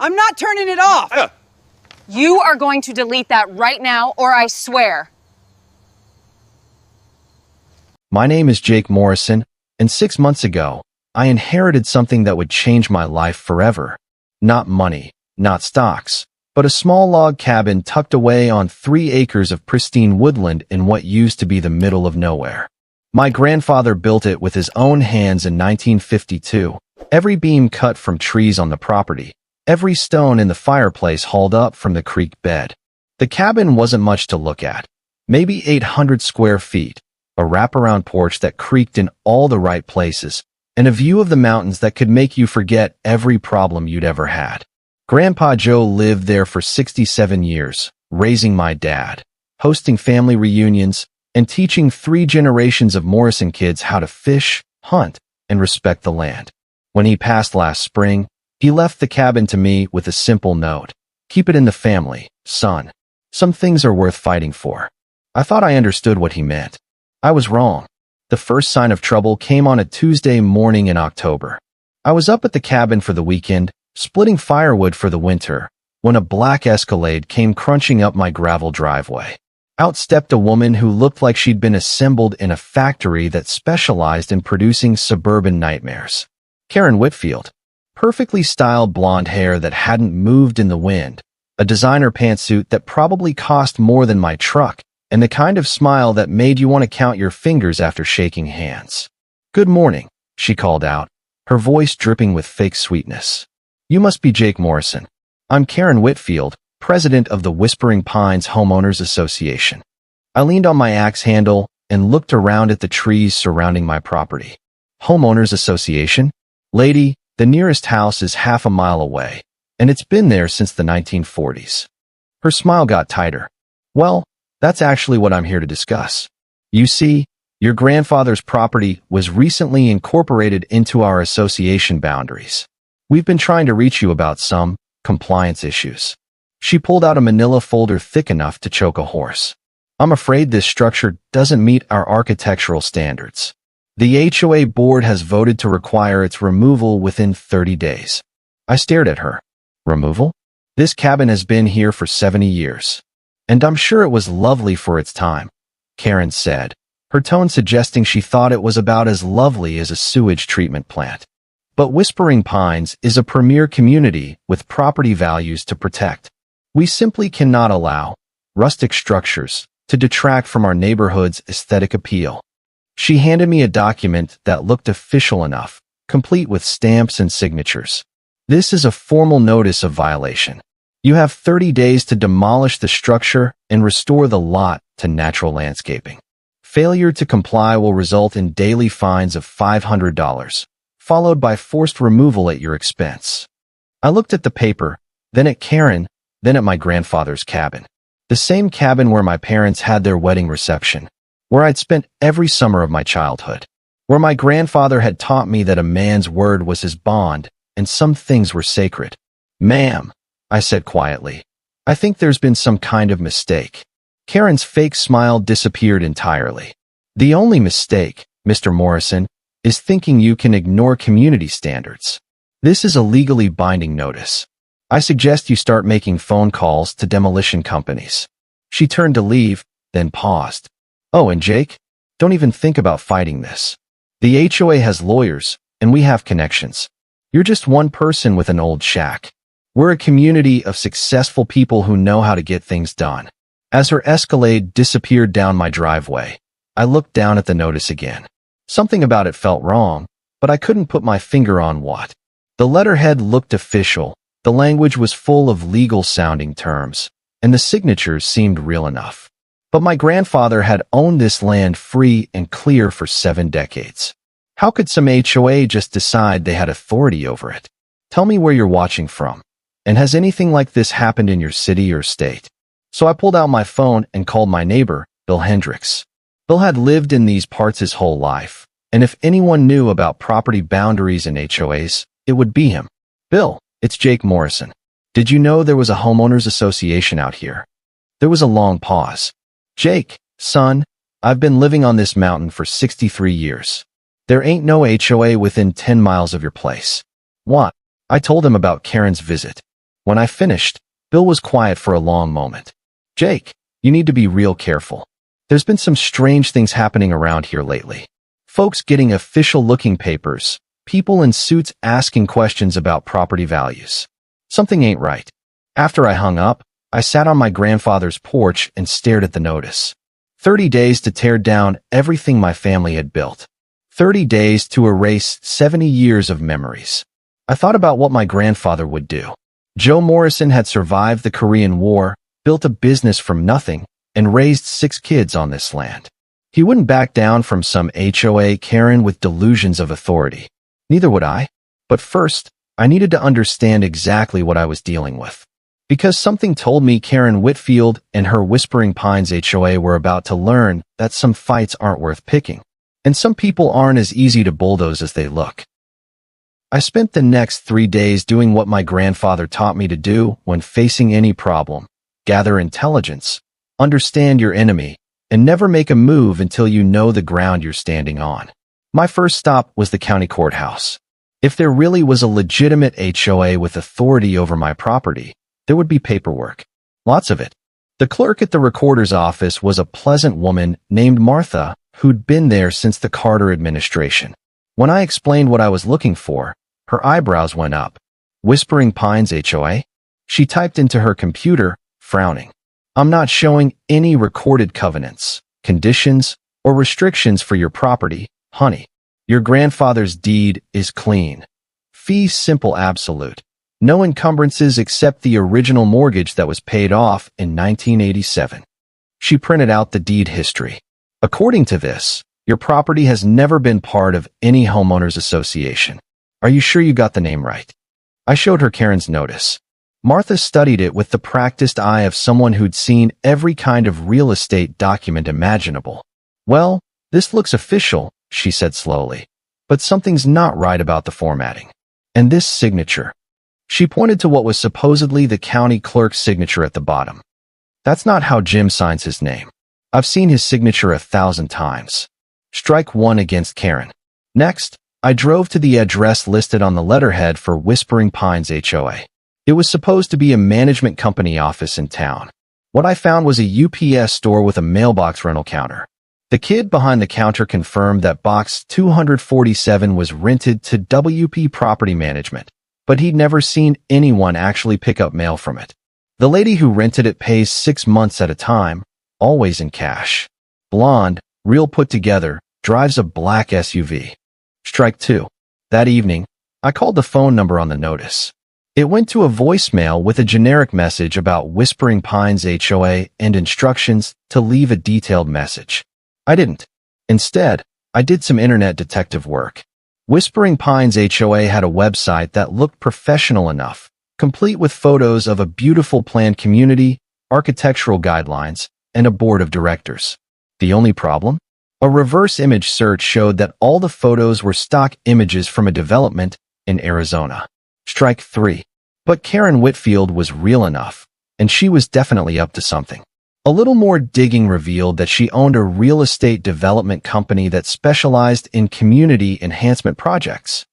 I'm not turning it off. You are going to delete that right now, or I swear. My name is Jake Morrison, and 6 months ago, I inherited something that would change my life forever. Not money, not stocks, but a small log cabin tucked away on 3 acres of pristine woodland in what used to be the middle of nowhere. My grandfather built it with his own hands in 1952, every beam cut from trees on the property, every stone in the fireplace hauled up from the creek bed. The cabin wasn't much to look at, maybe 800 square feet, a wraparound porch that creaked in all the right places, and a view of the mountains that could make you forget every problem you'd ever had. Grandpa Joe lived there for 67 years, raising my dad, hosting family reunions, and teaching 3 generations of Morrison kids how to fish, hunt, and respect the land. When he passed last spring, he left the cabin to me with a simple note. Keep it in the family, son. Some things are worth fighting for. I thought I understood what he meant. I was wrong. The first sign of trouble came on a Tuesday morning in October. I was up at the cabin for the weekend, splitting firewood for the winter, when a black Escalade came crunching up my gravel driveway. Out stepped a woman who looked like she'd been assembled in a factory that specialized in producing suburban nightmares. Karen Whitfield. Perfectly styled blonde hair that hadn't moved in the wind, a designer pantsuit that probably cost more than my truck, and the kind of smile that made you want to count your fingers after shaking hands. "Good morning," she called out, her voice dripping with fake sweetness. "You must be Jake Morrison. I'm Karen Whitfield, president of the Whispering Pines Homeowners Association." I leaned on my axe handle and looked around at the trees surrounding my property. Homeowners Association? Lady, the nearest house is half a mile away, and it's been there since the 1940s. Her smile got tighter. "Well, that's actually what I'm here to discuss. You see, your grandfather's property was recently incorporated into our association boundaries. We've been trying to reach you about some compliance issues." She pulled out a manila folder thick enough to choke a horse. "I'm afraid this structure doesn't meet our architectural standards. The HOA board has voted to require its removal within 30 days. I stared at her. "Removal? This cabin has been here for 70 years. And I'm sure it was lovely for its time," Karen said, her tone suggesting she thought it was about as lovely as a sewage treatment plant. "But Whispering Pines is a premier community with property values to protect. We simply cannot allow rustic structures to detract from our neighborhood's aesthetic appeal." She handed me a document that looked official enough, complete with stamps and signatures. "This is a formal notice of violation. You have 30 days to demolish the structure and restore the lot to natural landscaping. Failure to comply will result in daily fines of $500, followed by forced removal at your expense." I looked at the paper, then at Karen, then at my grandfather's cabin. The same cabin where my parents had their wedding reception, where I'd spent every summer of my childhood, where my grandfather had taught me that a man's word was his bond and some things were sacred. "Ma'am," I said quietly, "I think there's been some kind of mistake." Karen's fake smile disappeared entirely. "The only mistake, Mr. Morrison, is thinking you can ignore community standards. This is a legally binding notice. I suggest you start making phone calls to demolition companies." She turned to leave, then paused. "Oh, and Jake, don't even think about fighting this. The HOA has lawyers, and we have connections. You're just one person with an old shack. We're a community of successful people who know how to get things done." As her Escalade disappeared down my driveway, I looked down at the notice again. Something about it felt wrong, but I couldn't put my finger on what. The letterhead looked official, the language was full of legal-sounding terms, and the signatures seemed real enough. But my grandfather had owned this land free and clear for 7 decades. How could some HOA just decide they had authority over it? Tell me where you're watching from, and has anything like this happened in your city or state? So I pulled out my phone and called my neighbor, Bill Hendricks. Bill had lived in these parts his whole life, and if anyone knew about property boundaries and HOAs, it would be him. "Bill, it's Jake Morrison. Did you know there was a homeowners association out here?" There was a long pause. "Jake, son, I've been living on this mountain for 63 years. There ain't no HOA within 10 miles of your place." "What?" I told him about Karen's visit. When I finished, Bill was quiet for a long moment. Jake, you need to be real careful. There's been some strange things happening around here lately. Folks getting official-looking papers, people in suits asking questions about property values. Something ain't right. After I hung up, I sat on my grandfather's porch and stared at the notice. 30 days to tear down everything my family had built. 30 days to erase 70 years of memories. I thought about what my grandfather would do. Joe Morrison had survived the Korean War, built a business from nothing, and raised 6 kids on this land. He wouldn't back down from some HOA Karen with delusions of authority. Neither would I. But first, I needed to understand exactly what I was dealing with. Because something told me Karen Whitfield and her Whispering Pines HOA were about to learn that some fights aren't worth picking, and some people aren't as easy to bulldoze as they look. I spent the next 3 days doing what my grandfather taught me to do when facing any problem. Gather intelligence, understand your enemy, and never make a move until you know the ground you're standing on. My first stop was the county courthouse. If there really was a legitimate HOA with authority over my property, there would be paperwork. Lots of it. The clerk at the recorder's office was a pleasant woman named Martha who'd been there since the Carter administration. When I explained what I was looking for, her eyebrows went up. Whispering Pines HOA? She typed into her computer, frowning. I'm not showing any recorded covenants, conditions, or restrictions for your property, honey. Your grandfather's deed is clean. Fee simple absolute. No encumbrances except the original mortgage that was paid off in 1987. She printed out the deed history. According to this, your property has never been part of any homeowners association. Are you sure you got the name right? I showed her Karen's notice. Martha studied it with the practiced eye of someone who'd seen every kind of real estate document imaginable. Well, this looks official, she said slowly, but something's not right about the formatting. And this signature. She pointed to what was supposedly the county clerk's signature at the bottom. That's not how Jim signs his name. I've seen his signature 1,000 times. Strike 1 against Karen. Next, I drove to the address listed on the letterhead for Whispering Pines HOA. It was supposed to be a management company office in town. What I found was a UPS store with a mailbox rental counter. The kid behind the counter confirmed that box 247 was rented to WP Property Management, but he'd never seen anyone actually pick up mail from it. The lady who rented it pays 6 months at a time, always in cash. Blonde, real put together, drives a black SUV. Strike 2. That evening, I called the phone number on the notice. It went to a voicemail with a generic message about Whispering Pines HOA and instructions to leave a detailed message. I didn't. Instead, I did some internet detective work. Whispering Pines HOA had a website that looked professional enough, complete with photos of a beautiful planned community, architectural guidelines, and a board of directors. The only problem? A reverse image search showed that all the photos were stock images from a development in Arizona. Strike 3. But Karen Whitfield was real enough, and she was definitely up to something. A little more digging revealed that she owned a real estate development company that specialized in community enhancement projects.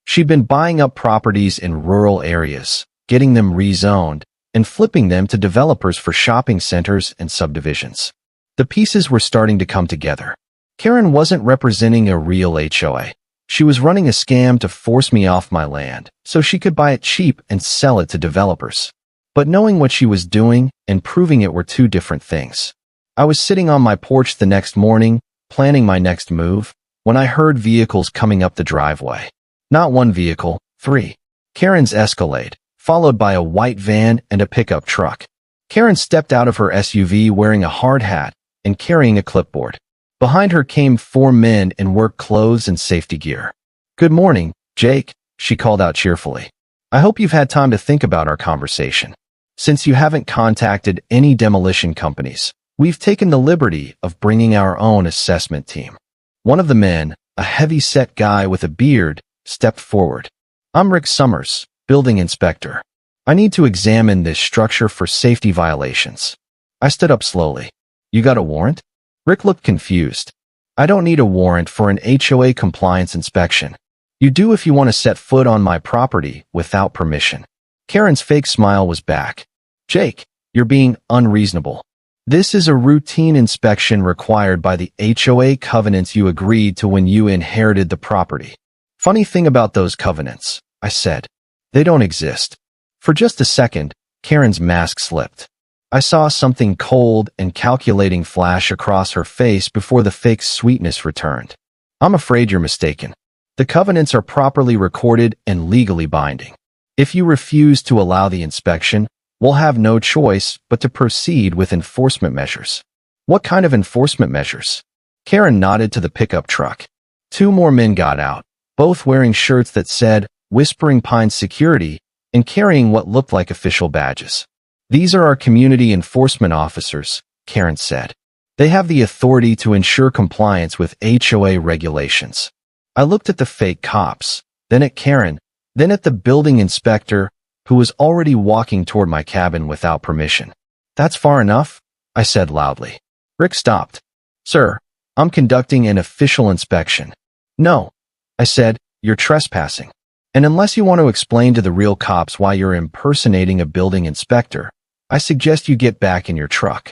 She'd been buying up properties in rural areas, getting them rezoned, and flipping them to developers for shopping centers and subdivisions. The pieces were starting to come together. Karen wasn't representing a real HOA. She was running a scam to force me off my land so she could buy it cheap and sell it to developers. But knowing what she was doing and proving it were two different things. I was sitting on my porch the next morning, planning my next move, when I heard vehicles coming up the driveway. Not one vehicle, 3. Karen's Escalade, followed by a white van and a pickup truck. Karen stepped out of her SUV wearing a hard hat and carrying a clipboard. Behind her came 4 men in work clothes and safety gear. "Good morning, Jake," she called out cheerfully. "I hope you've had time to think about our conversation. Since you haven't contacted any demolition companies, we've taken the liberty of bringing our own assessment team." One of the men, a heavy-set guy with a beard, stepped forward. "I'm Rick Summers, building inspector. I need to examine this structure for safety violations." I stood up slowly. "You got a warrant?" Rick looked confused. "I don't need a warrant for an HOA compliance inspection. You do if you want to set foot on my property without permission." Karen's fake smile was back. Jake, you're being unreasonable. This is a routine inspection required by the HOA covenants you agreed to when you inherited the property. Funny thing about those covenants, I said. They don't exist. For just a second, Karen's mask slipped. I saw something cold and calculating flash across her face before the fake sweetness returned. I'm afraid you're mistaken. The covenants are properly recorded and legally binding. If you refuse to allow the inspection, we'll have no choice but to proceed with enforcement measures. What kind of enforcement measures? Karen nodded to the pickup truck. 2 more men got out, both wearing shirts that said, Whispering Pines Security, and carrying what looked like official badges. These are our community enforcement officers, Karen said. They have the authority to ensure compliance with HOA regulations. I looked at the fake cops, then at Karen, then at the building inspector, who was already walking toward my cabin without permission. That's far enough, I said loudly. Rick stopped. Sir, I'm conducting an official inspection. No, I said, you're trespassing. And unless you want to explain to the real cops why you're impersonating a building inspector, I suggest you get back in your truck.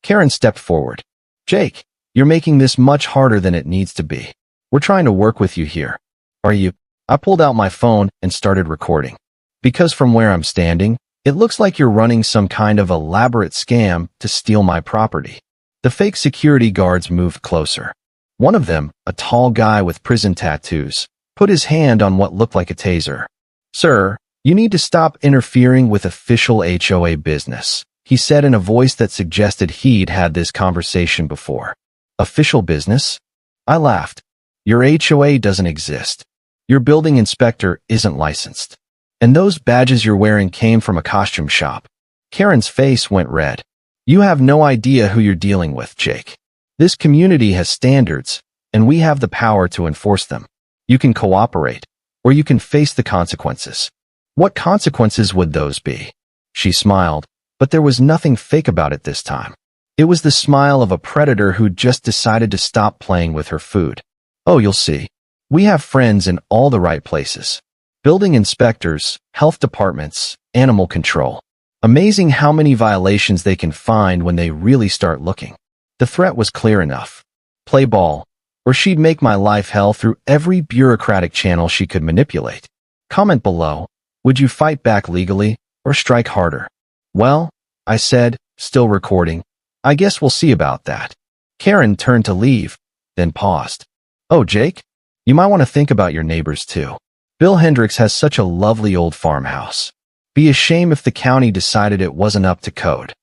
Karen stepped forward. Jake, you're making this much harder than it needs to be. We're trying to work with you here. Are you? I pulled out my phone and started recording. Because from where I'm standing, it looks like you're running some kind of elaborate scam to steal my property. The fake security guards moved closer. One of them, a tall guy with prison tattoos, put his hand on what looked like a taser. Sir, you need to stop interfering with official HOA business, he said in a voice that suggested he'd had this conversation before. Official business? I laughed. Your HOA doesn't exist. Your building inspector isn't licensed. And those badges you're wearing came from a costume shop. Karen's face went red. You have no idea who you're dealing with, Jake. This community has standards, and we have the power to enforce them. You can cooperate, or you can face the consequences. What consequences would those be? She smiled, but there was nothing fake about it this time. It was the smile of a predator who just decided to stop playing with her food. Oh, you'll see. We have friends in all the right places. Building inspectors, health departments, animal control. Amazing how many violations they can find when they really start looking. The threat was clear enough. Play ball, or she'd make my life hell through every bureaucratic channel she could manipulate. Comment below, would you fight back legally, or strike harder? Well, I said, still recording, I guess we'll see about that. Karen turned to leave, then paused. Oh, Jake? You might want to think about your neighbors too. Bill Hendricks has such a lovely old farmhouse. Be a shame if the county decided it wasn't up to code.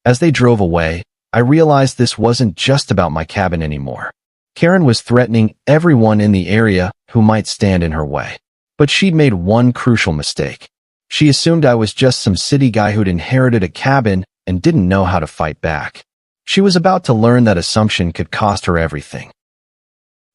As they drove away, I realized this wasn't just about my cabin anymore. Karen was threatening everyone in the area who might stand in her way. But she'd made one crucial mistake. She assumed I was just some city guy who'd inherited a cabin and didn't know how to fight back. She was about to learn that assumption could cost her everything.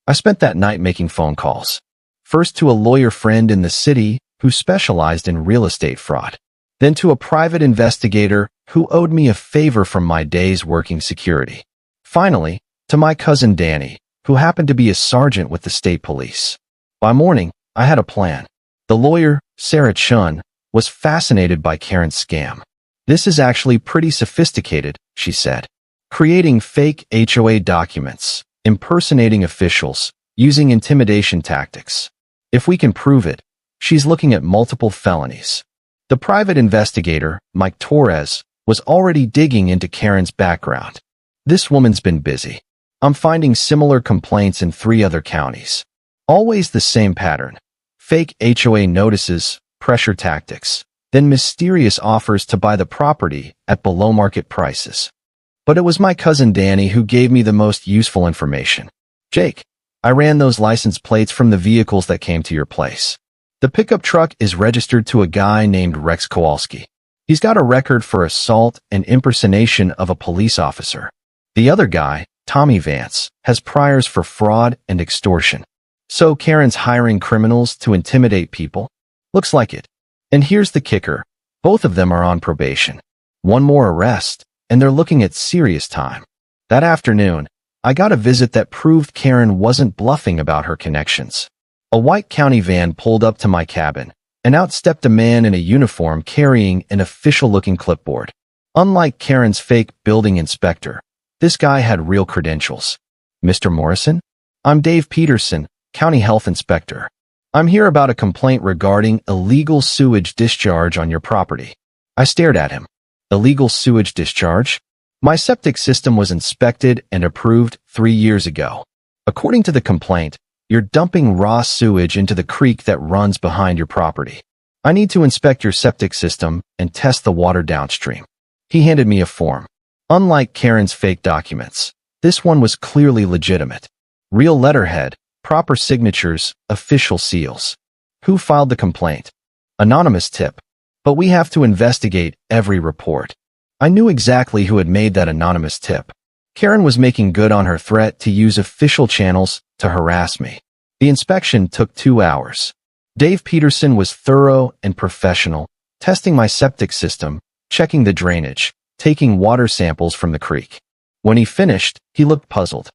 I spent that night making phone calls. First to a lawyer friend in the city who specialized in real estate fraud. Then to a private investigator who owed me a favor from my days working security. Finally, to my cousin Danny, who happened to be a sergeant with the state police. By morning, I had a plan. The lawyer, Sarah Chun, was fascinated by Karen's scam. This is actually pretty sophisticated, she said. Creating fake HOA documents, impersonating officials, using intimidation tactics. If we can prove it, she's looking at multiple felonies. The private investigator, Mike Torres, was already digging into Karen's background. This woman's been busy. I'm finding similar complaints in 3 other counties. Always the same pattern. Fake HOA notices, pressure tactics, then mysterious offers to buy the property at below-market prices. But it was my cousin Danny who gave me the most useful information. Jake, I ran those license plates from the vehicles that came to your place. The pickup truck is registered to a guy named Rex Kowalski. He's got a record for assault and impersonation of a police officer. The other guy, Tommy Vance, has priors for fraud and extortion. So Karen's hiring criminals to intimidate people? Looks like it. And here's the kicker. Both of them are on probation. One more arrest, and they're looking at serious time. That afternoon, I got a visit that proved Karen wasn't bluffing about her connections. A white county van pulled up to my cabin, and out stepped a man in a uniform carrying an official-looking clipboard. Unlike Karen's fake building inspector, this guy had real credentials. Mr. Morrison? I'm Dave Peterson, County Health Inspector. I'm here about a complaint regarding illegal sewage discharge on your property. I stared at him. Illegal sewage discharge? My septic system was inspected and approved 3 years ago. According to the complaint, you're dumping raw sewage into the creek that runs behind your property. I need to inspect your septic system and test the water downstream. He handed me a form. Unlike Karen's fake documents, this one was clearly legitimate. Real letterhead, proper signatures, official seals. Who filed the complaint? Anonymous tip. But we have to investigate every report. I knew exactly who had made that anonymous tip. Karen was making good on her threat to use official channels to harass me. The inspection took 2 hours. Dave Peterson was thorough and professional, testing my septic system, checking the drainage, taking water samples from the creek. When he finished, he looked puzzled.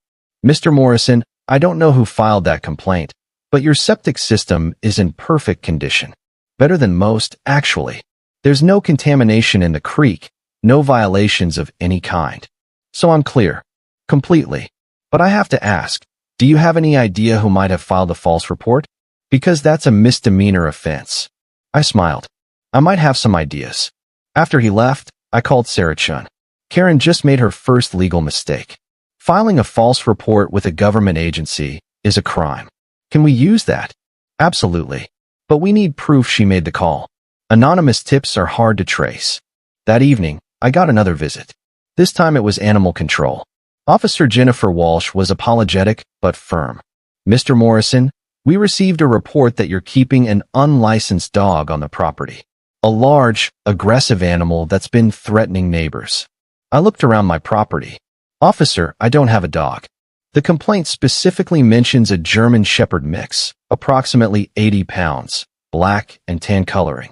Mr. Morrison, I don't know who filed that complaint, but your septic system is in perfect condition. Better than most, actually. There's no contamination in the creek, no violations of any kind. So I'm clear. Completely. But I have to ask, do you have any idea who might have filed a false report? Because that's a misdemeanor offense. I smiled. I might have some ideas. After he left, I called Sarah Chun. Karen just made her first legal mistake. Filing a false report with a government agency is a crime. Can we use that? Absolutely. But we need proof she made the call. Anonymous tips are hard to trace. That evening, I got another visit. This time it was animal control. Officer Jennifer Walsh was apologetic but firm. Mr. Morrison, we received a report that you're keeping an unlicensed dog on the property. A large, aggressive animal that's been threatening neighbors. I looked around my property. Officer, I don't have a dog. The complaint specifically mentions a German Shepherd mix, approximately 80 pounds, black and tan coloring.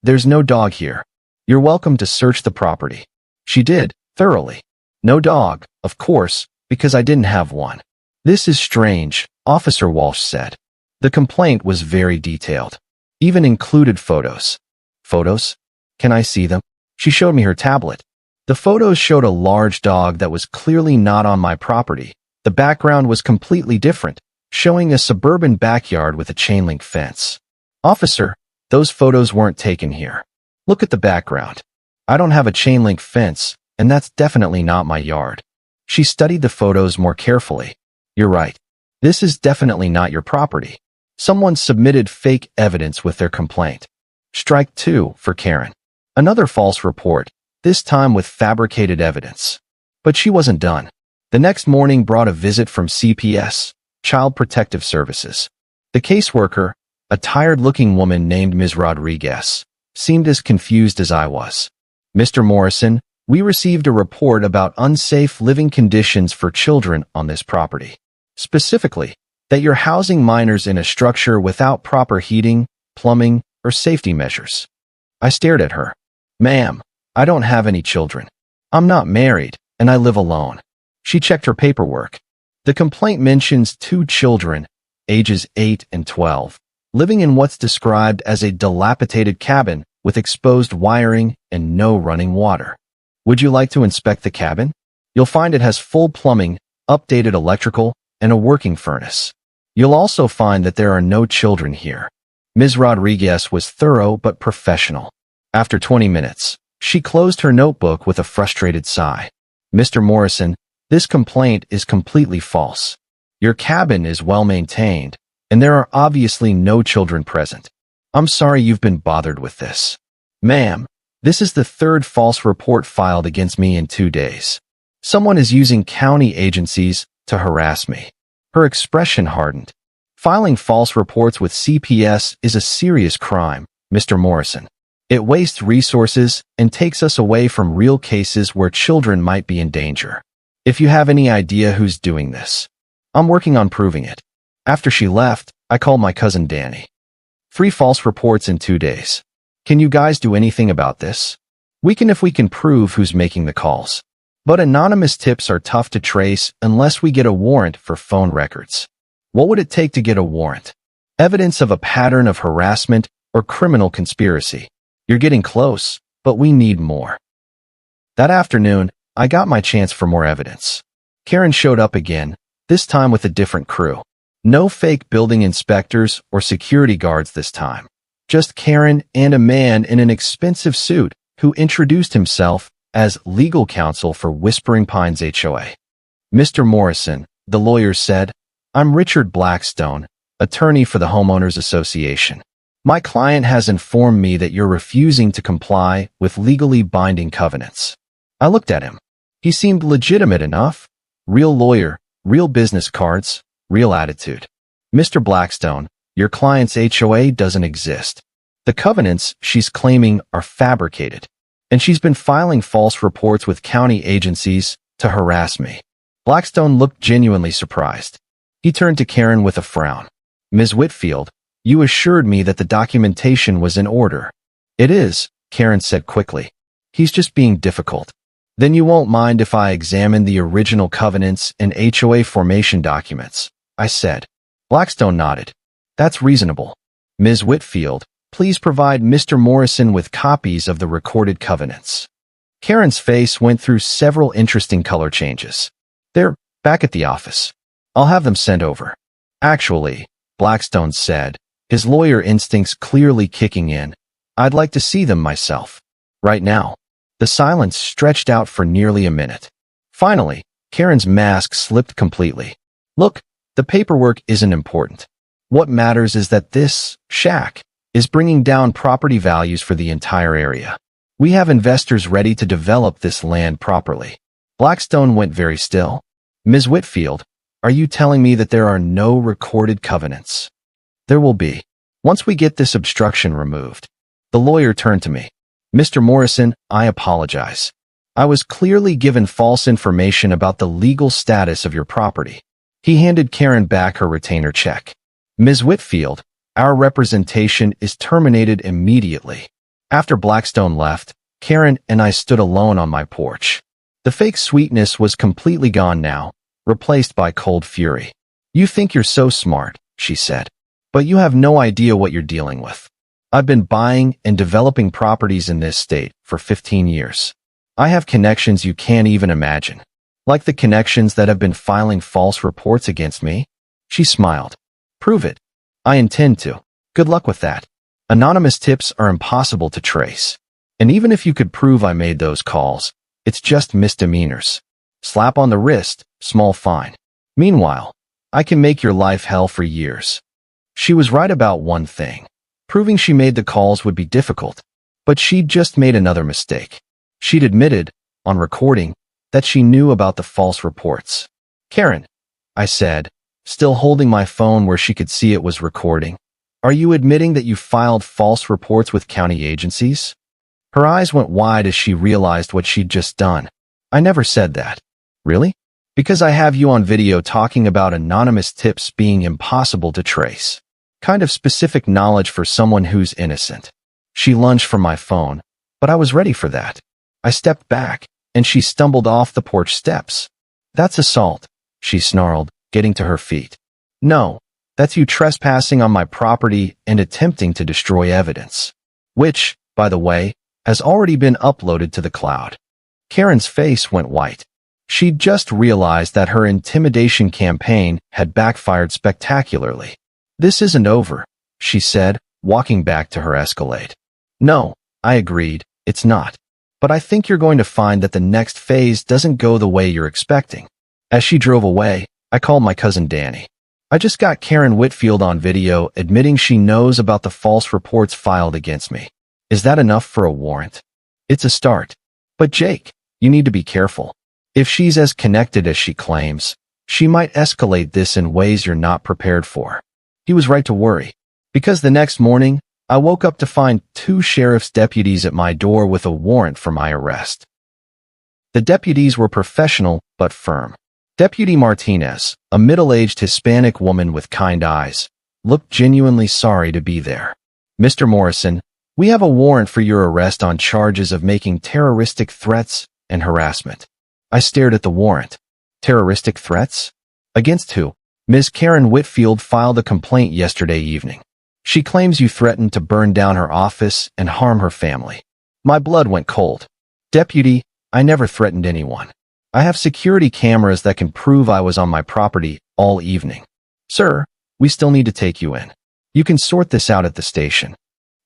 There's no dog here. You're welcome to search the property. She did, thoroughly. No dog, of course, because I didn't have one. This is strange, Officer Walsh said. The complaint was very detailed. Even included photos. Photos? Can I see them? She showed me her tablet. The photos showed a large dog that was clearly not on my property. The background was completely different, showing a suburban backyard with a chain-link fence. Officer, those photos weren't taken here. Look at the background. I don't have a chain-link fence, and that's definitely not my yard. She studied the photos more carefully. You're right. This is definitely not your property. Someone submitted fake evidence with their complaint. Strike 2 for Karen. Another false report, this time with fabricated evidence. But she wasn't done. The next morning brought a visit from CPS, Child Protective Services. The caseworker, a tired-looking woman named Ms. Rodriguez, seemed as confused as I was. Mr. Morrison, we received a report about unsafe living conditions for children on this property. Specifically, that you're housing minors in a structure without proper heating, plumbing, or safety measures. I stared at her. Ma'am, I don't have any children. I'm not married, and I live alone. She checked her paperwork. The complaint mentions 2 children, ages 8 and 12, living in what's described as a dilapidated cabin with exposed wiring and no running water. Would you like to inspect the cabin? You'll find it has full plumbing, updated electrical, and a working furnace. You'll also find that there are no children here. Ms. Rodriguez was thorough but professional. After 20 minutes, she closed her notebook with a frustrated sigh. Mr. Morrison, this complaint is completely false. Your cabin is well maintained, and there are obviously no children present. I'm sorry you've been bothered with this. Ma'am, this is the 3rd false report filed against me in 2 days. Someone is using county agencies to harass me. Her expression hardened. Filing false reports with CPS is a serious crime, Mr. Morrison. It wastes resources and takes us away from real cases where children might be in danger. If you have any idea who's doing this, I'm working on proving it. After she left, I called my cousin Danny. 3 false reports in 2 days. Can you guys do anything about this? We can if we can prove who's making the calls. But anonymous tips are tough to trace unless we get a warrant for phone records. What would it take to get a warrant? Evidence of a pattern of harassment or criminal conspiracy. You're getting close, but we need more. That afternoon, I got my chance for more evidence. Karen showed up again, this time with a different crew. No fake building inspectors or security guards this time. Just Karen and a man in an expensive suit who introduced himself as legal counsel for Whispering Pines HOA. Mr. Morrison, the lawyer said, I'm Richard Blackstone, attorney for the Homeowners Association. My client has informed me that you're refusing to comply with legally binding covenants. I looked at him. He seemed legitimate enough. Real lawyer, real business cards, real attitude. Mr. Blackstone, your client's HOA doesn't exist. The covenants she's claiming are fabricated, and she's been filing false reports with county agencies to harass me. Blackstone looked genuinely surprised. He turned to Karen with a frown. Ms. Whitfield, you assured me that the documentation was in order. It is, Karen said quickly. He's just being difficult. Then you won't mind if I examine the original covenants and HOA formation documents, I said. Blackstone nodded. That's reasonable. Ms. Whitfield, please provide Mr. Morrison with copies of the recorded covenants. Karen's face went through several interesting color changes. They're back at the office. I'll have them sent over. Actually, Blackstone said, his lawyer instincts clearly kicking in, I'd like to see them myself. Right now. The silence stretched out for nearly a minute. Finally, Karen's mask slipped completely. Look, the paperwork isn't important. What matters is that this shack is bringing down property values for the entire area. We have investors ready to develop this land properly. Blackstone went very still. Ms. Whitfield, are you telling me that there are no recorded covenants? There will be. Once we get this obstruction removed. The lawyer turned to me. Mr. Morrison, I apologize. I was clearly given false information about the legal status of your property. He handed Karen back her retainer check. Ms. Whitfield, our representation is terminated immediately. After Blackstone left, Karen and I stood alone on my porch. The fake sweetness was completely gone now, replaced by cold fury. You think you're so smart, she said, but you have no idea what you're dealing with. I've been buying and developing properties in this state for 15 years. I have connections you can't even imagine. Like the connections that have been filing false reports against me. She smiled. Prove it. I intend to. Good luck with that. Anonymous tips are impossible to trace. And even if you could prove I made those calls, it's just misdemeanors. Slap on the wrist, small fine. Meanwhile, I can make your life hell for years. She was right about one thing. Proving she made the calls would be difficult, but she'd just made another mistake. She'd admitted, on recording, that she knew about the false reports. Karen, I said, still holding my phone where she could see it was recording, are you admitting that you filed false reports with county agencies? Her eyes went wide as she realized what she'd just done. I never said that. Really? Because I have you on video talking about anonymous tips being impossible to trace. Kind of specific knowledge for someone who's innocent. She lunged for my phone, but I was ready for that. I stepped back, and she stumbled off the porch steps. That's assault, she snarled, getting to her feet. No, that's you trespassing on my property and attempting to destroy evidence. Which, by the way, has already been uploaded to the cloud. Karen's face went white. She'd just realized that her intimidation campaign had backfired spectacularly. This isn't over, she said, walking back to her Escalade. No, I agreed, it's not. But I think you're going to find that the next phase doesn't go the way you're expecting. As she drove away, I called my cousin Danny. I just got Karen Whitfield on video admitting she knows about the false reports filed against me. Is that enough for a warrant? It's a start. But Jake, you need to be careful. If she's as connected as she claims, she might escalate this in ways you're not prepared for. He was right to worry, because the next morning, I woke up to find 2 sheriff's deputies at my door with a warrant for my arrest. The deputies were professional but firm. Deputy Martinez, a middle-aged Hispanic woman with kind eyes, looked genuinely sorry to be there. Mr. Morrison, we have a warrant for your arrest on charges of making terroristic threats and harassment. I stared at the warrant. Terroristic threats? Against who? Ms. Karen Whitfield filed a complaint yesterday evening. She claims you threatened to burn down her office and harm her family. My blood went cold. Deputy, I never threatened anyone. I have security cameras that can prove I was on my property all evening. Sir, we still need to take you in. You can sort this out at the station.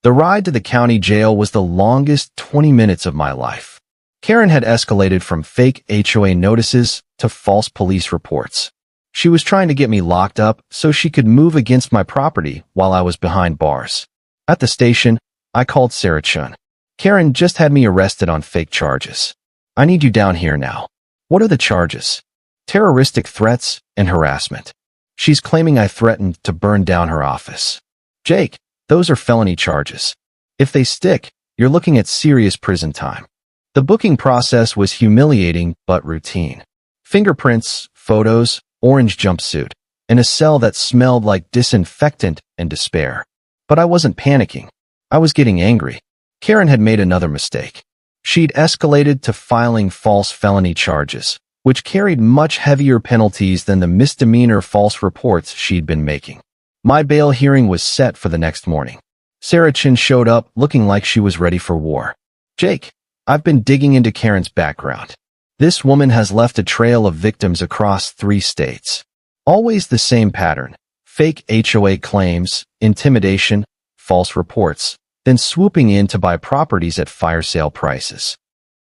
The ride to the county jail was the longest 20 minutes of my life. Karen had escalated from fake HOA notices to false police reports. She was trying to get me locked up so she could move against my property while I was behind bars. At the station, I called Sarah Chun. Karen just had me arrested on fake charges. I need you down here now. What are the charges? Terroristic threats and harassment. She's claiming I threatened to burn down her office. Jake, those are felony charges. If they stick, you're looking at serious prison time. The booking process was humiliating but routine. Fingerprints, photos, orange jumpsuit, and a cell that smelled like disinfectant and despair. But I wasn't panicking. I was getting angry. Karen had made another mistake. She'd escalated to filing false felony charges, which carried much heavier penalties than the misdemeanor false reports she'd been making. My bail hearing was set for the next morning. Sarah Chin showed up looking like she was ready for war. Jake, I've been digging into Karen's background. This woman has left a trail of victims across 3 states. Always the same pattern: fake HOA claims, intimidation, false reports, then swooping in to buy properties at fire sale prices.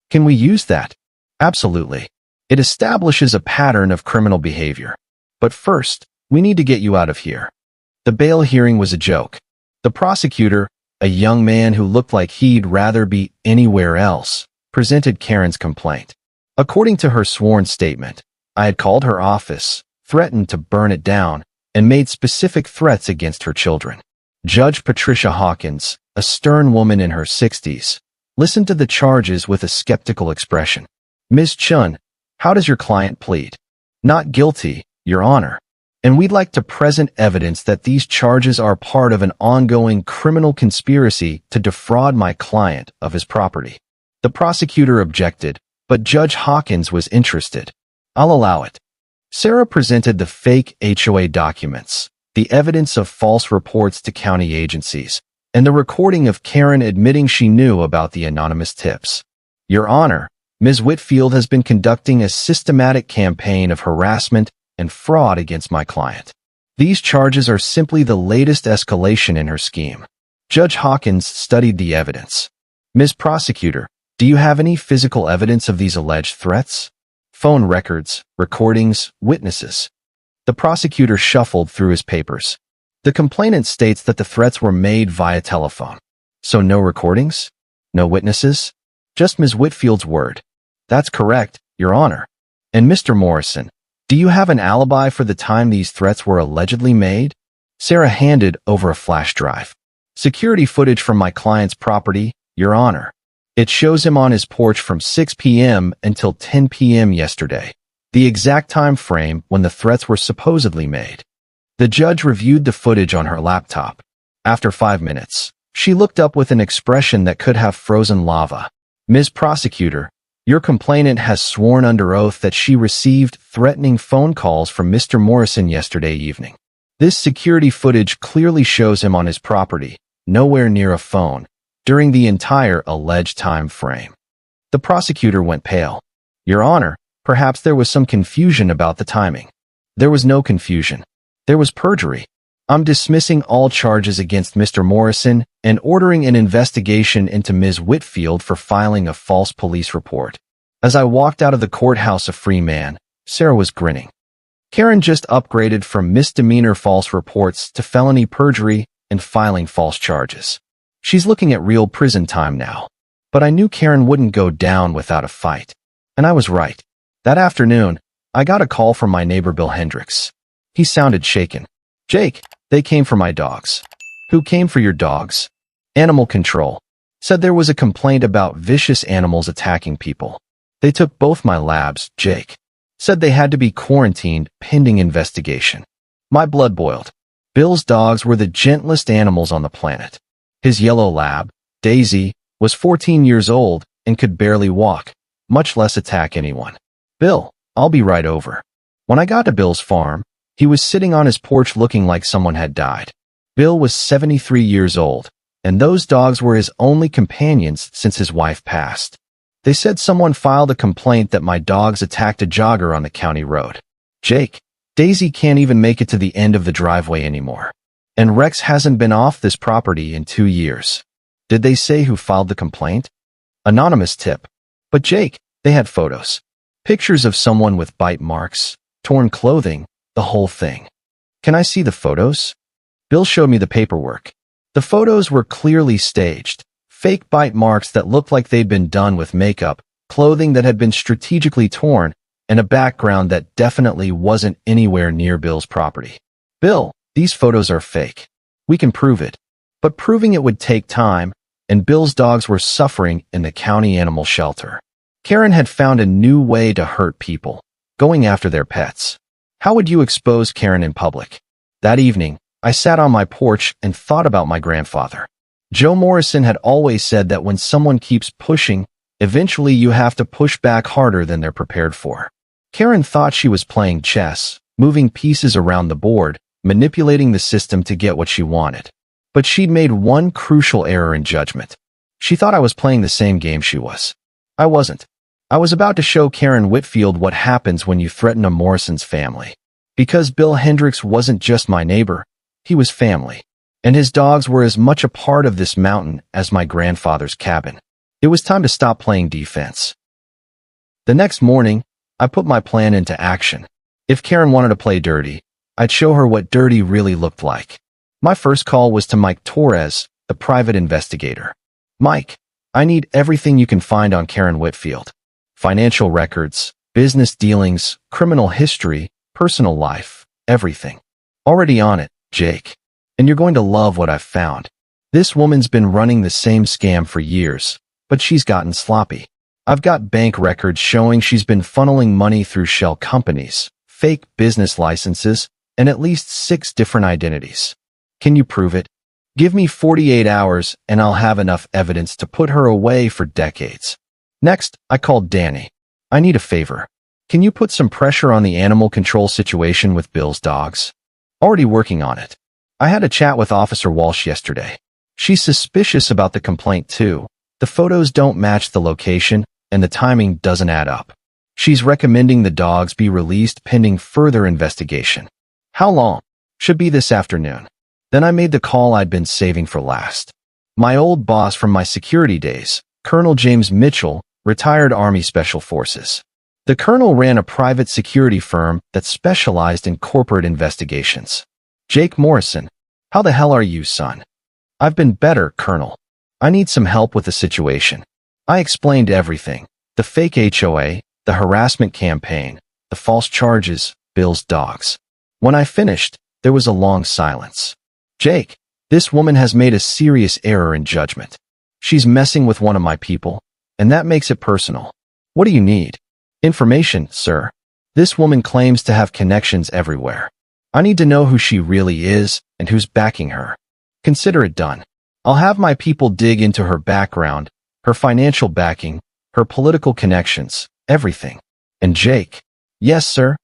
Can we use that? Absolutely. It establishes a pattern of criminal behavior. But first, we need to get you out of here. The bail hearing was a joke. The prosecutor, a young man who looked like he'd rather be anywhere else, presented Karen's complaint. According to her sworn statement, I had called her office, threatened to burn it down, and made specific threats against her children. Judge Patricia Hawkins, a stern woman in her 60s, listened to the charges with a skeptical expression. Ms. Chun, how does your client plead? Not guilty, Your Honor. And we'd like to present evidence that these charges are part of an ongoing criminal conspiracy to defraud my client of his property. The prosecutor objected, but Judge Hawkins was interested. I'll allow it. Sarah presented the fake HOA documents, the evidence of false reports to county agencies, and the recording of Karen admitting she knew about the anonymous tips. Your Honor, Ms. Whitfield has been conducting a systematic campaign of harassment and fraud against my client. These charges are simply the latest escalation in her scheme. Judge Hawkins studied the evidence. Ms. Prosecutor, do you have any physical evidence of these alleged threats? Phone records, recordings, witnesses. The prosecutor shuffled through his papers. The complainant states that the threats were made via telephone. So no recordings? No witnesses? Just Ms. Whitfield's word. That's correct, Your Honor. And Mr. Morrison, do you have an alibi for the time these threats were allegedly made? Sarah handed over a flash drive. Security footage from my client's property, Your Honor. It shows him on his porch from 6 p.m. until 10 p.m. yesterday, the exact time frame when the threats were supposedly made. The judge reviewed the footage on her laptop. After 5 minutes, she looked up with an expression that could have frozen lava. Ms. Prosecutor, your complainant has sworn under oath that she received threatening phone calls from Mr. Morrison yesterday evening. This security footage clearly shows him on his property, nowhere near a phone, during the entire alleged time frame. The prosecutor went pale. Your Honor, perhaps there was some confusion about the timing. There was no confusion. There was perjury. I'm dismissing all charges against Mr. Morrison and ordering an investigation into Ms. Whitfield for filing a false police report. As I walked out of the courthouse a free man, Sarah was grinning. Karen just upgraded from misdemeanor false reports to felony perjury and filing false charges. She's looking at real prison time now. But I knew Karen wouldn't go down without a fight. And I was right. That afternoon, I got a call from my neighbor Bill Hendricks. He sounded shaken. Jake, they came for my dogs. Who came for your dogs? Animal control. Said there was a complaint about vicious animals attacking people. They took both my labs, Jake. Said they had to be quarantined pending investigation. My blood boiled. Bill's dogs were the gentlest animals on the planet. His yellow lab, Daisy, was 14 years old and could barely walk, much less attack anyone. Bill, I'll be right over. When I got to Bill's farm, he was sitting on his porch looking like someone had died. Bill was 73 years old, and those dogs were his only companions since his wife passed. They said someone filed a complaint that my dogs attacked a jogger on the county road. Jake, Daisy can't even make it to the end of the driveway anymore. And Rex hasn't been off this property in 2 years. Did they say who filed the complaint? Anonymous tip. But Jake, they had photos. Pictures of someone with bite marks, torn clothing, the whole thing. Can I see the photos? Bill showed me the paperwork. The photos were clearly staged. Fake bite marks that looked like they'd been done with makeup, clothing that had been strategically torn, and a background that definitely wasn't anywhere near Bill's property. Bill, these photos are fake. We can prove it. But proving it would take time, and Bill's dogs were suffering in the county animal shelter. Karen had found a new way to hurt people, going after their pets. How would you expose Karen in public? That evening, I sat on my porch and thought about my grandfather. Joe Morrison had always said that when someone keeps pushing, eventually you have to push back harder than they're prepared for. Karen thought she was playing chess, moving pieces around the board, manipulating the system to get what she wanted. But she'd made one crucial error in judgment. She thought I was playing the same game she was. I wasn't. I was about to show Karen Whitfield what happens when you threaten a Morrison's family. Because Bill Hendricks wasn't just my neighbor, he was family. And his dogs were as much a part of this mountain as my grandfather's cabin. It was time to stop playing defense. The next morning, I put my plan into action. If Karen wanted to play dirty, I'd show her what dirty really looked like. My first call was to Mike Torres, the private investigator. Mike, I need everything you can find on Karen Whitfield. Financial records, business dealings, criminal history, personal life, everything. Already on it, Jake. And you're going to love what I've found. This woman's been running the same scam for years, but she's gotten sloppy. I've got bank records showing she's been funneling money through shell companies, fake business licenses, and at least 6 different identities. Can you prove it? Give me 48 hours and I'll have enough evidence to put her away for decades. Next, I called Danny. I need a favor. Can you put some pressure on the animal control situation with Bill's dogs? Already working on it. I had a chat with Officer Walsh yesterday. She's suspicious about the complaint too. The photos don't match the location and the timing doesn't add up. She's recommending the dogs be released pending further investigation. How long? Should be this afternoon. Then I made the call I'd been saving for last. My old boss from my security days, Colonel James Mitchell, retired Army Special Forces. The colonel ran a private security firm that specialized in corporate investigations. Jake Morrison, how the hell are you, son? I've been better, Colonel. I need some help with the situation. I explained everything. The fake HOA, the harassment campaign, the false charges, Bill's dogs. When I finished, there was a long silence. Jake, this woman has made a serious error in judgment. She's messing with one of my people, and that makes it personal. What do you need? Information, sir. This woman claims to have connections everywhere. I need to know who she really is and who's backing her. Consider it done. I'll have my people dig into her background, her financial backing, her political connections, everything. And Jake, yes, sir.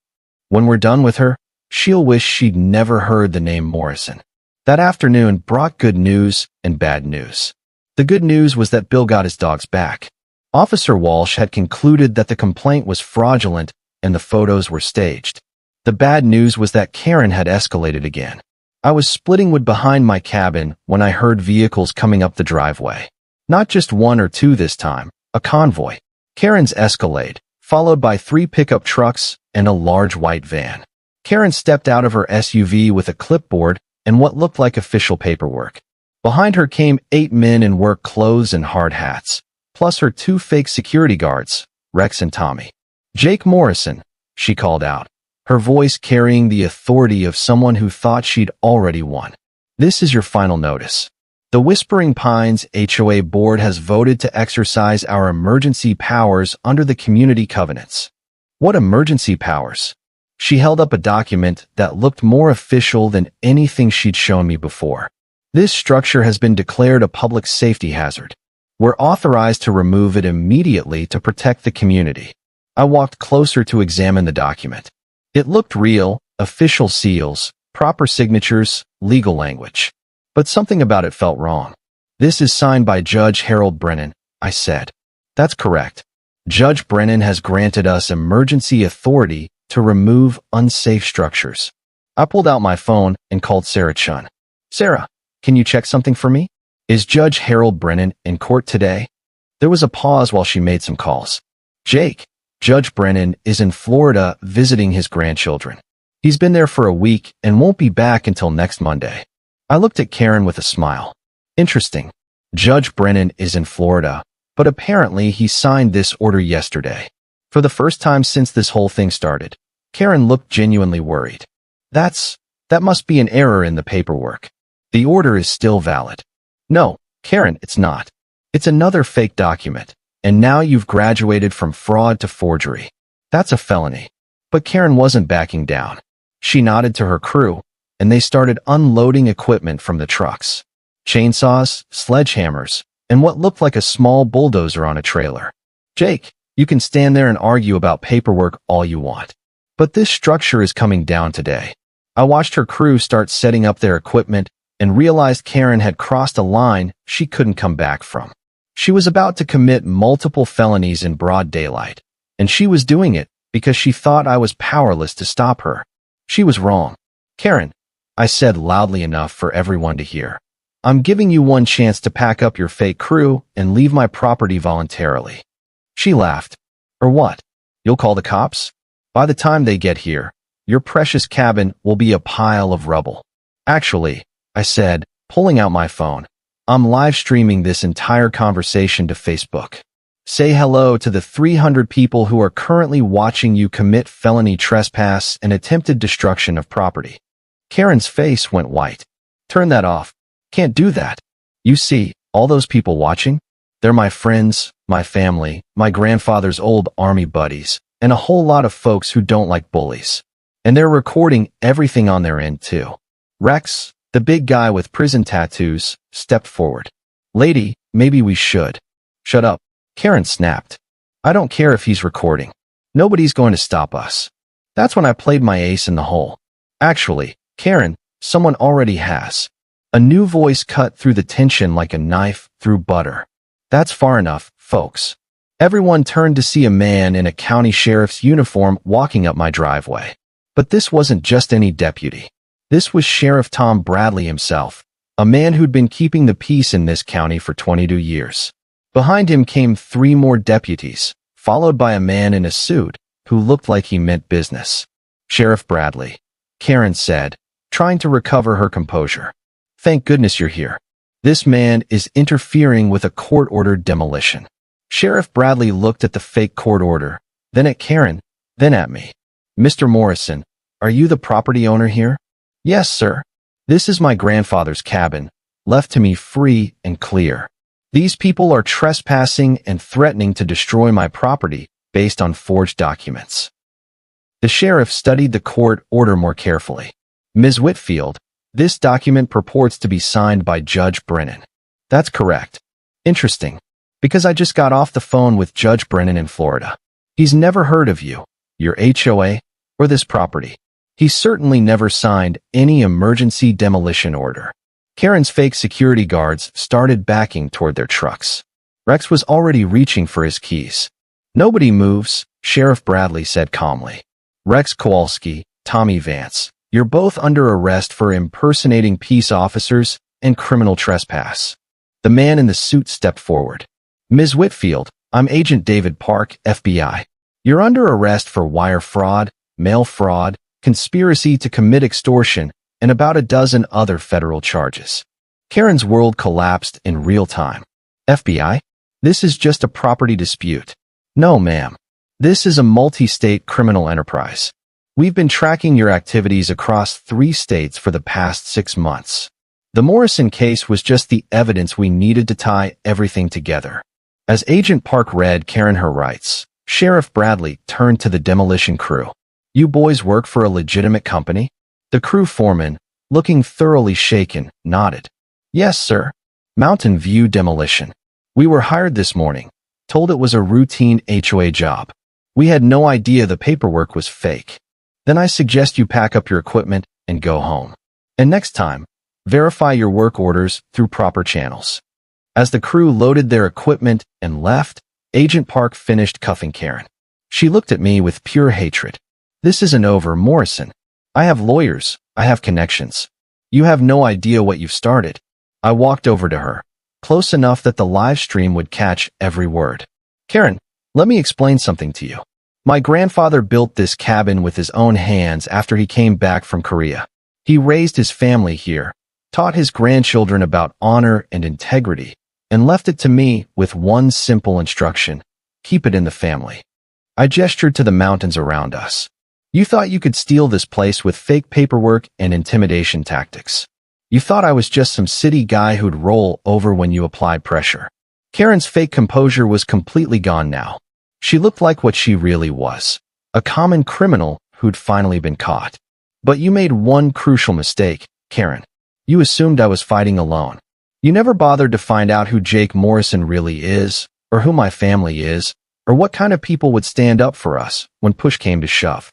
When we're done with her, she'll wish she'd never heard the name Morrison. That afternoon brought good news and bad news. The good news was that Bill got his dogs back. Officer Walsh had concluded that the complaint was fraudulent and the photos were staged. The bad news was that Karen had escalated again. I was splitting wood behind my cabin when I heard vehicles coming up the driveway. Not just 1 or 2 this time, a convoy. Karen's Escalade, followed by 3 pickup trucks and a large white van. Karen stepped out of her SUV with a clipboard and what looked like official paperwork. Behind her came 8 men in work clothes and hard hats, plus her 2 fake security guards, Rex and Tommy. Jake Morrison, she called out, her voice carrying the authority of someone who thought she'd already won. This is your final notice. The Whispering Pines HOA board has voted to exercise our emergency powers under the community covenants. What emergency powers? She held up a document that looked more official than anything she'd shown me before. This structure has been declared a public safety hazard. We're authorized to remove it immediately to protect the community. I walked closer to examine the document. It looked real, official seals, proper signatures, legal language. But something about it felt wrong. This is signed by Judge Harold Brennan, I said. That's correct. Judge Brennan has granted us emergency authority to remove unsafe structures. I pulled out my phone and called Sarah Chun. Sarah, can you check something for me? Is Judge Harold Brennan in court today? There was a pause while she made some calls. Jake, Judge Brennan is in Florida visiting his grandchildren. He's been there for a week and won't be back until next Monday. I looked at Karen with a smile. Interesting. Judge Brennan is in Florida, but apparently he signed this order yesterday. For the first time since this whole thing started, Karen looked genuinely worried. That must be an error in the paperwork. The order is still valid. No, Karen, it's not. It's another fake document, and now you've graduated from fraud to forgery. That's a felony. But Karen wasn't backing down. She nodded to her crew, and they started unloading equipment from the trucks. Chainsaws, sledgehammers, and what looked like a small bulldozer on a trailer. Jake, you can stand there and argue about paperwork all you want. But this structure is coming down today. I watched her crew start setting up their equipment and realized Karen had crossed a line she couldn't come back from. She was about to commit multiple felonies in broad daylight, and she was doing it because she thought I was powerless to stop her. She was wrong. Karen, I said loudly enough for everyone to hear. I'm giving you one chance to pack up your fake crew and leave my property voluntarily. She laughed. Or what? You'll call the cops? By the time they get here, your precious cabin will be a pile of rubble. Actually, I said, pulling out my phone, I'm live streaming this entire conversation to Facebook. Say hello to the 300 people who are currently watching you commit felony trespass and attempted destruction of property. Karen's face went white. Turn that off. Can't do that. You see, all those people watching? They're my friends, my family, my grandfather's old army buddies, and a whole lot of folks who don't like bullies. And they're recording everything on their end too. Rex, the big guy with prison tattoos, stepped forward. Lady, maybe we should. Shut up. Karen snapped. I don't care if he's recording. Nobody's going to stop us. That's when I played my ace in the hole. Actually, Karen, someone already has. A new voice cut through the tension like a knife through butter. That's far enough, folks. Everyone turned to see a man in a county sheriff's uniform walking up my driveway. But this wasn't just any deputy. This was Sheriff Tom Bradley himself, a man who'd been keeping the peace in this county for 22 years. Behind him came 3 more deputies, followed by a man in a suit who looked like he meant business. Sheriff Bradley, Karen said, trying to recover her composure. Thank goodness you're here. This man is interfering with a court-ordered demolition. Sheriff Bradley looked at the fake court order, then at Karen, then at me. Mr. Morrison, are you the property owner here? Yes, sir. This is my grandfather's cabin, left to me free and clear. These people are trespassing and threatening to destroy my property based on forged documents. The sheriff studied the court order more carefully. Ms. Whitfield, this document purports to be signed by Judge Brennan. That's correct. Interesting, because I just got off the phone with Judge Brennan in Florida. He's never heard of you, your HOA, or this property. He certainly never signed any emergency demolition order. Karen's fake security guards started backing toward their trucks. Rex was already reaching for his keys. Nobody moves, Sheriff Bradley said calmly. Rex Kowalski, Tommy Vance, you're both under arrest for impersonating peace officers and criminal trespass. The man in the suit stepped forward. Ms. Whitfield, I'm Agent David Park, FBI. You're under arrest for wire fraud, mail fraud, conspiracy to commit extortion, and about a dozen other federal charges. Karen's world collapsed in real time. FBI? This is just a property dispute. No, ma'am. This is a multi-state criminal enterprise. We've been tracking your activities across 3 states for the past 6 months. The Morrison case was just the evidence we needed to tie everything together. As Agent Park read Karen her rights, Sheriff Bradley turned to the demolition crew. You boys work for a legitimate company? The crew foreman, looking thoroughly shaken, nodded. Yes, sir. Mountain View Demolition. We were hired this morning, told it was a routine HOA job. We had no idea the paperwork was fake. Then I suggest you pack up your equipment and go home. And next time, Verify your work orders through proper channels. As the crew loaded their equipment and left, Agent Park finished cuffing Karen. She looked at me with pure hatred. This isn't over, Morrison. I have lawyers. I have connections. You have no idea what you've started. I walked over to her, close enough that the live stream would catch every word. Karen, let me explain something to you. My grandfather built this cabin with his own hands after he came back from Korea. He raised his family here, taught his grandchildren about honor and integrity, and left it to me with one simple instruction: keep it in the family. I gestured to the mountains around us. You thought you could steal this place with fake paperwork and intimidation tactics. You thought I was just some city guy who'd roll over when you applied pressure. Karen's fake composure was completely gone now. She looked like what she really was, a common criminal who'd finally been caught. But you made one crucial mistake, Karen. You assumed I was fighting alone. You never bothered to find out who Jake Morrison really is, or who my family is, or what kind of people would stand up for us when push came to shove.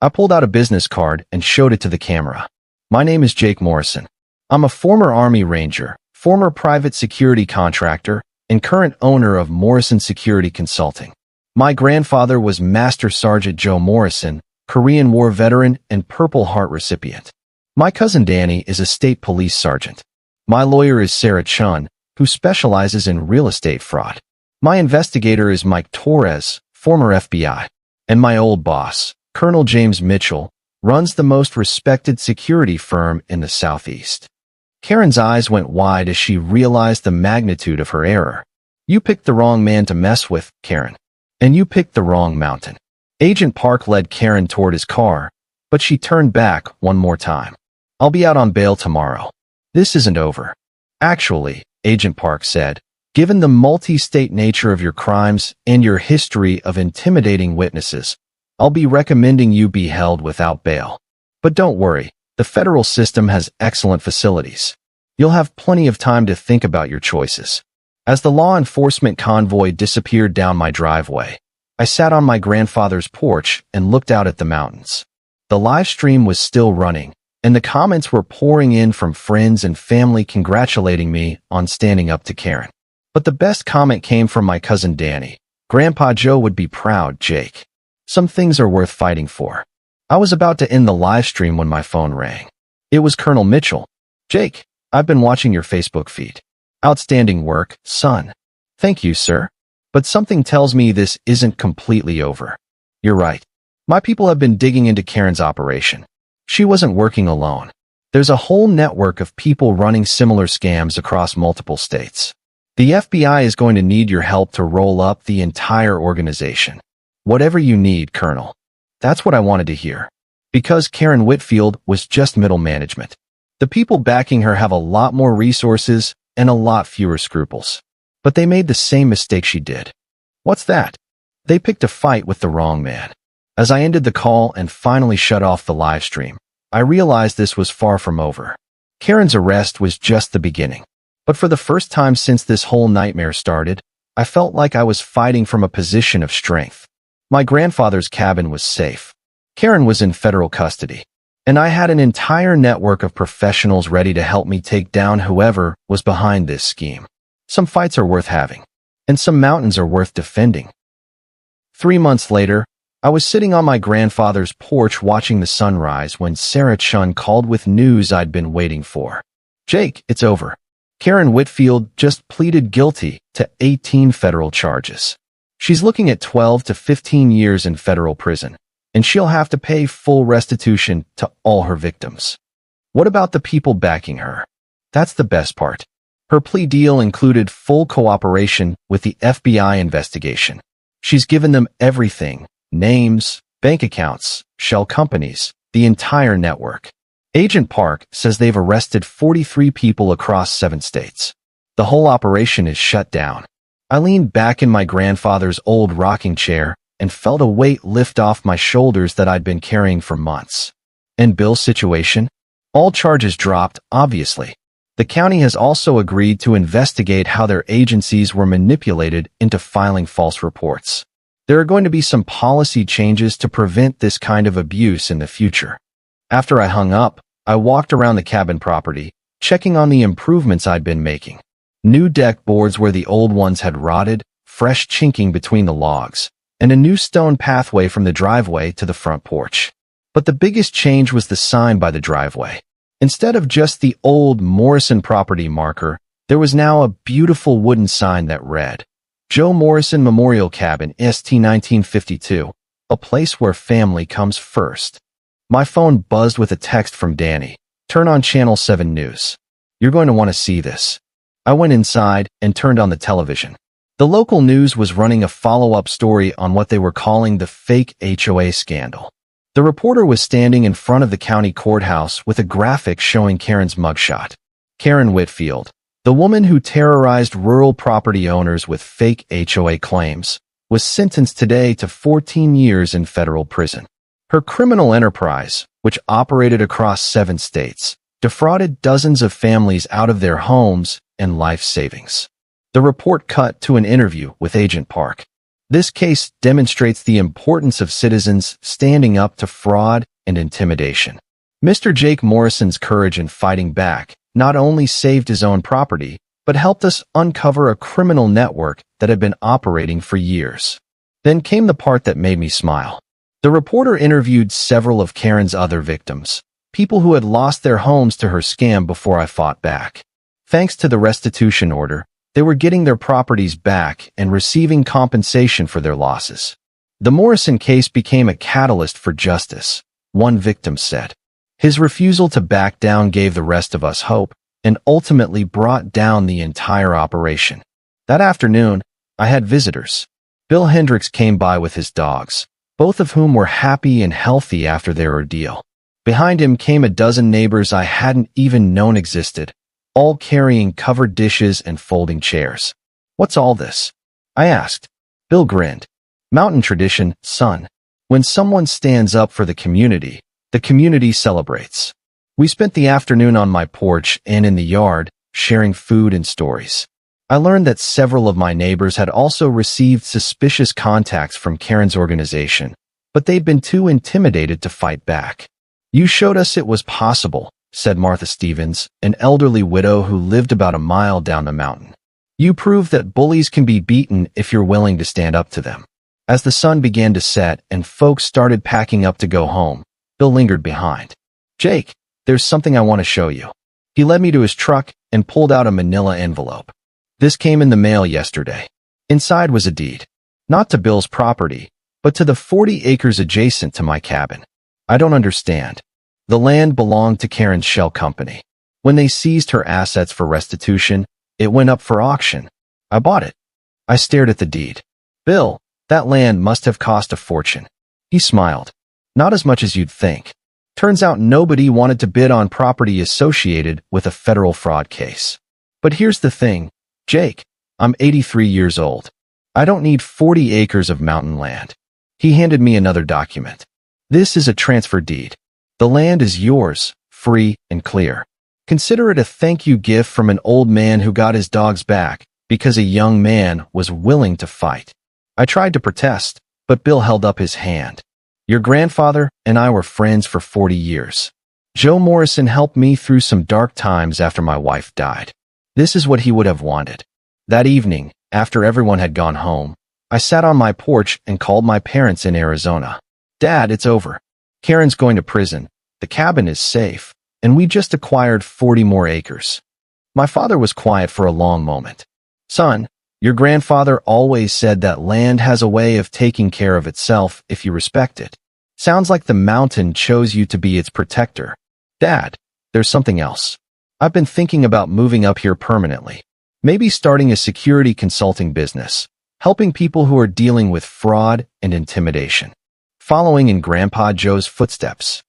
I pulled out a business card and showed it to the camera. My name is Jake Morrison. I'm a former Army Ranger, former private security contractor, and current owner of Morrison Security Consulting. My grandfather was Master Sergeant Joe Morrison, Korean War veteran and Purple Heart recipient. My cousin Danny is a state police sergeant. My lawyer is Sarah Chun, who specializes in real estate fraud. My investigator is Mike Torres, former FBI. And my old boss, Colonel James Mitchell, runs the most respected security firm in the Southeast. Karen's eyes went wide as she realized the magnitude of her error. You picked the wrong man to mess with, Karen. And you picked the wrong mountain. Agent Park led Karen toward his car, but she turned back one more time. I'll be out on bail tomorrow. This isn't over. Actually, Agent Park said, given the multi-state nature of your crimes and your history of intimidating witnesses, I'll be recommending you be held without bail. But don't worry, the federal system has excellent facilities. You'll have plenty of time to think about your choices. As the law enforcement convoy disappeared down my driveway, I sat on my grandfather's porch and looked out at the mountains. The live stream was still running, and the comments were pouring in from friends and family congratulating me on standing up to Karen. But the best comment came from my cousin Danny. Grandpa Joe would be proud, Jake. Some things are worth fighting for. I was about to end the live stream when my phone rang. It was Colonel Mitchell. Jake, I've been watching your Facebook feed. Outstanding work, son. Thank you, sir. But something tells me this isn't completely over. You're right. My people have been digging into Karen's operation. She wasn't working alone. There's a whole network of people running similar scams across multiple states. The FBI is going to need your help to roll up the entire organization. Whatever you need, Colonel. That's what I wanted to hear. Because Karen Whitfield was just middle management. The people backing her have a lot more resources and a lot fewer scruples. But they made the same mistake she did. What's that? They picked a fight with the wrong man. As I ended the call and finally shut off the live stream, I realized this was far from over. Karen's arrest was just the beginning. But for the first time since this whole nightmare started, I felt like I was fighting from a position of strength. My grandfather's cabin was safe. Karen was in federal custody. And I had an entire network of professionals ready to help me take down whoever was behind this scheme. Some fights are worth having, and some mountains are worth defending. 3 months later, I was sitting on my grandfather's porch watching the sunrise when Sarah Chun called with news I'd been waiting for. Jake, it's over. Karen Whitfield just pleaded guilty to 18 federal charges. She's looking at 12 to 15 years in federal prison, and she'll have to pay full restitution to all her victims. What about the people backing her? That's the best part. Her plea deal included full cooperation with the FBI investigation. She's given them everything: names, bank accounts, shell companies, the entire network. Agent Park says they've arrested 43 people across 7 states. The whole operation is shut down. I leaned back in my grandfather's old rocking chair and felt a weight lift off my shoulders that I'd been carrying for months. And Bill's situation? All charges dropped, obviously. The county has also agreed to investigate how their agencies were manipulated into filing false reports. There are going to be some policy changes to prevent this kind of abuse in the future. After I hung up, I walked around the cabin property, checking on the improvements I'd been making. New deck boards where the old ones had rotted, fresh chinking between the logs, and a new stone pathway from the driveway to the front porch. But the biggest change was the sign by the driveway. Instead of just the old Morrison property marker, there was now a beautiful wooden sign that read, Joe Morrison Memorial Cabin, St. 1952, a place where family comes first. My phone buzzed with a text from Danny. Turn on Channel 7 News. You're going to want to see this. I went inside and turned on the television. The local news was running a follow-up story on what they were calling the fake HOA scandal. The reporter was standing in front of the county courthouse with a graphic showing Karen's mugshot. Karen Whitfield, the woman who terrorized rural property owners with fake HOA claims, was sentenced today to 14 years in federal prison. Her criminal enterprise, which operated across 7 states, defrauded dozens of families out of their homes and life savings. The report cut to an interview with Agent Park. This case demonstrates the importance of citizens standing up to fraud and intimidation. Mr. Jake Morrison's courage in fighting back not only saved his own property, but helped us uncover a criminal network that had been operating for years. Then came the part that made me smile. The reporter interviewed several of Karen's other victims, people who had lost their homes to her scam before I fought back. Thanks to the restitution order, they were getting their properties back and receiving compensation for their losses. The Morrison case became a catalyst for justice, one victim said. His refusal to back down gave the rest of us hope and ultimately brought down the entire operation. That afternoon, I had visitors. Bill Hendricks came by with his dogs, both of whom were happy and healthy after their ordeal. Behind him came a dozen neighbors I hadn't even known existed, all carrying covered dishes and folding chairs. What's all this? I asked. Bill grinned. Mountain tradition, son. When someone stands up for the community celebrates. We spent the afternoon on my porch and in the yard, sharing food and stories. I learned that several of my neighbors had also received suspicious contacts from Karen's organization, but they'd been too intimidated to fight back. You showed us it was possible, said Martha Stevens, an elderly widow who lived about a mile down the mountain. You proved that bullies can be beaten if you're willing to stand up to them. As the sun began to set and folks started packing up to go home, Bill lingered behind. Jake, there's something I want to show you. He led me to his truck and pulled out a manila envelope. This came in the mail yesterday. Inside was a deed. Not to Bill's property, but to the 40 acres adjacent to my cabin. I don't understand. The land belonged to Karen's shell company. When they seized her assets for restitution, it went up for auction. I bought it. I stared at the deed. Bill, that land must have cost a fortune. He smiled. Not as much as you'd think. Turns out nobody wanted to bid on property associated with a federal fraud case. But here's the thing, Jake, I'm 83 years old. I don't need 40 acres of mountain land. He handed me another document. This is a transfer deed. The land is yours, free and clear. Consider it a thank you gift from an old man who got his dogs back because a young man was willing to fight. I tried to protest, but Bill held up his hand. Your grandfather and I were friends for 40 years. Joe Morrison helped me through some dark times after my wife died. This is what he would have wanted. That evening, after everyone had gone home, I sat on my porch and called my parents in Arizona. Dad, it's over. Karen's going to prison. The cabin is safe, and we just acquired 40 more acres. My father was quiet for a long moment. Son, your grandfather always said that land has a way of taking care of itself if you respect it. Sounds like the mountain chose you to be its protector. Dad, there's something else. I've been thinking about moving up here permanently. Maybe starting a security consulting business, helping people who are dealing with fraud and intimidation. Following in Grandpa Joe's footsteps.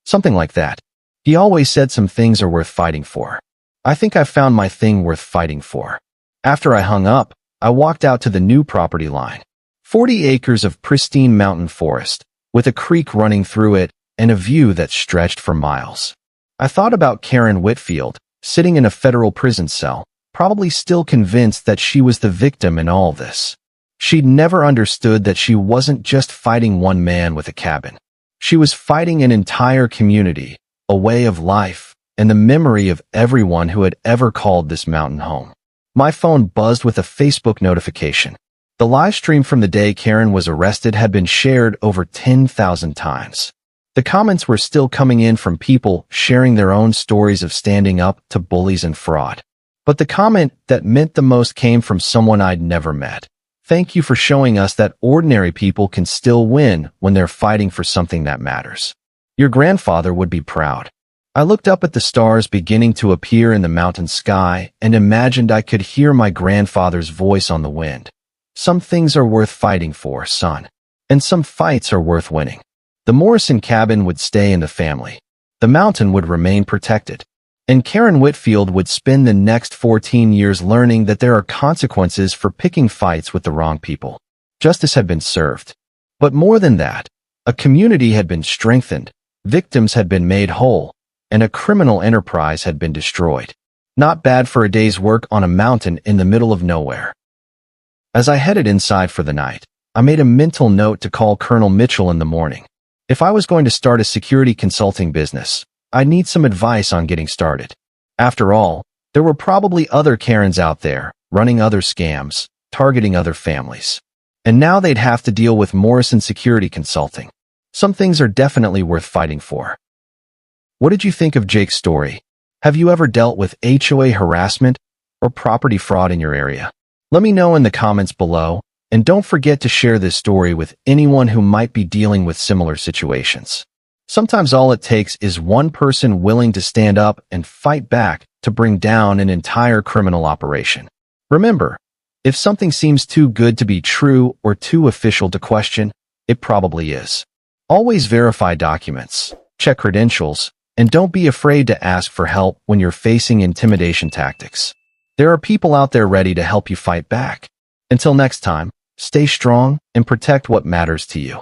Something like that. He always said some things are worth fighting for. I think I found my thing worth fighting for. After I hung up, I walked out to the new property line. 40 acres of pristine mountain forest, with a creek running through it and a view that stretched for miles. I thought about Karen Whitfield, sitting in a federal prison cell, probably still convinced that she was the victim in all this. She'd never understood that she wasn't just fighting one man with a cabin. She was fighting an entire community, a way of life, and the memory of everyone who had ever called this mountain home. My phone buzzed with a Facebook notification. The live stream from the day Karen was arrested had been shared over 10,000 times. The comments were still coming in from people sharing their own stories of standing up to bullies and fraud. But the comment that meant the most came from someone I'd never met. "Thank you for showing us that ordinary people can still win when they're fighting for something that matters. Your grandfather would be proud." I looked up at the stars beginning to appear in the mountain sky and imagined I could hear my grandfather's voice on the wind. "Some things are worth fighting for, son. And some fights are worth winning." The Morrison cabin would stay in the family. The mountain would remain protected. And Karen Whitfield would spend the next 14 years learning that there are consequences for picking fights with the wrong people. Justice had been served. But more than that, a community had been strengthened, victims had been made whole, and a criminal enterprise had been destroyed. Not bad for a day's work on a mountain in the middle of nowhere. As I headed inside for the night, I made a mental note to call Colonel Mitchell in the morning. If I was going to start a security consulting business, I'd need some advice on getting started. After all, there were probably other Karens out there, running other scams, targeting other families. And now they'd have to deal with Morrison Security Consulting. Some things are definitely worth fighting for. What did you think of Jake's story? Have you ever dealt with HOA harassment or property fraud in your area? Let me know in the comments below. And don't forget to share this story with anyone who might be dealing with similar situations. Sometimes all it takes is one person willing to stand up and fight back to bring down an entire criminal operation. Remember, if something seems too good to be true or too official to question, it probably is. Always verify documents, check credentials, and don't be afraid to ask for help when you're facing intimidation tactics. There are people out there ready to help you fight back. Until next time, stay strong and protect what matters to you.